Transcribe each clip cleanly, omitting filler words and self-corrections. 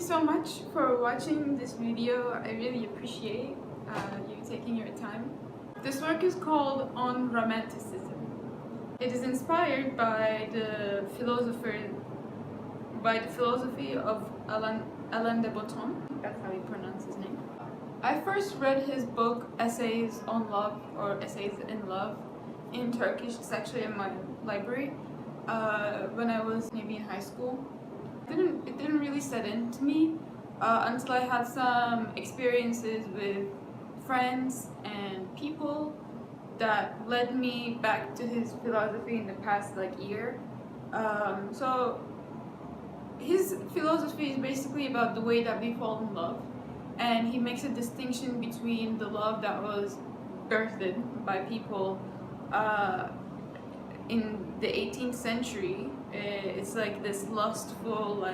so much for watching this video. I really appreciate you taking your time. This work is called On Romanticism. It is inspired by the philosophy of Alain de Botton. That's how you pronounce his name. I first read his book Essays on Love or Essays in Love in Turkish. It's actually in my library when I was maybe in high school. It didn't really set into me until I had some experiences with friends and people that led me back to his philosophy in the past year. So his philosophy is basically about the way that we fall in love, and he makes a distinction between the love that was birthed by people in the 18th century. It's like this lustful,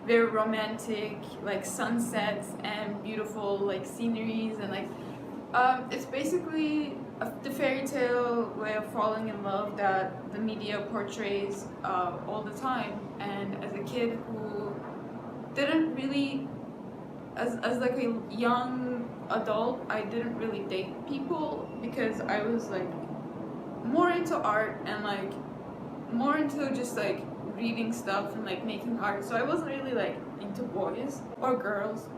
very romantic, sunsets and beautiful sceneries, and it's basically the fairy tale way of falling in love that the media portrays all the time. And as a kid who didn't really, as a young adult, I didn't really date people because I was more into art and more into just reading stuff and making art. So I wasn't really into boys or girls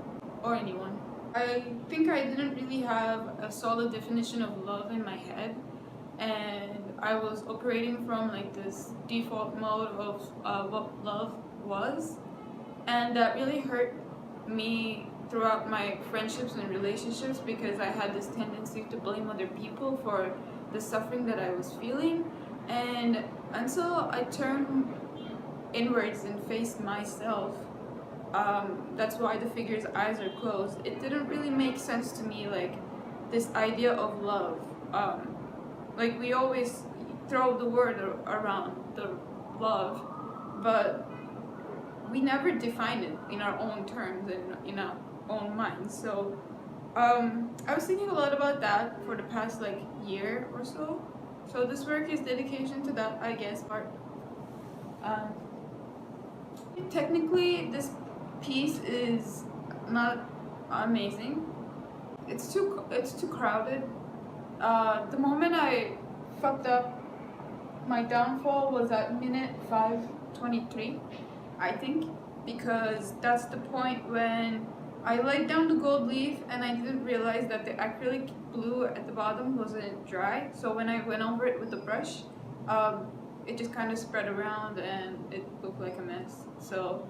or anyone. I think I didn't really have a solid definition of love in my head, and I was operating from this default mode of what love was, and that really hurt me throughout my friendships and relationships because I had this tendency to blame other people for the suffering that I was feeling. And until I turned inwards and faced myself, that's why the figure's eyes are closed. It didn't really make sense to me, this idea of love. We always throw the word around, the love, but we never define it in our own terms and in our own minds. So I was thinking a lot about that for the past year or so. So this work is dedication to that, I guess, part. Technically, this piece is not amazing. It's too crowded. The moment I fucked up, my downfall was at minute 5:23, I think, because that's the point when I laid down the gold leaf and I didn't realize that the acrylic blue at the bottom wasn't dry. So when I went over it with the brush, it just kind of spread around and it looked like a mess. So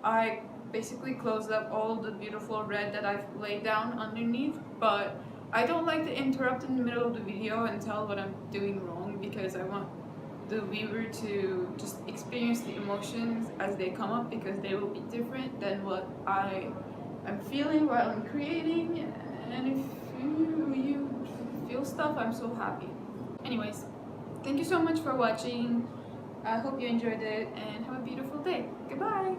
I basically closed up all the beautiful red that I've laid down underneath, but I don't like to interrupt in the middle of the video and tell what I'm doing wrong, because I want the viewer to just experience the emotions as they come up, because they will be different than what I am feeling while I'm creating. And if you feel stuff, I'm so happy. Anyways, thank you so much for watching. I hope you enjoyed it and have a beautiful day. Goodbye!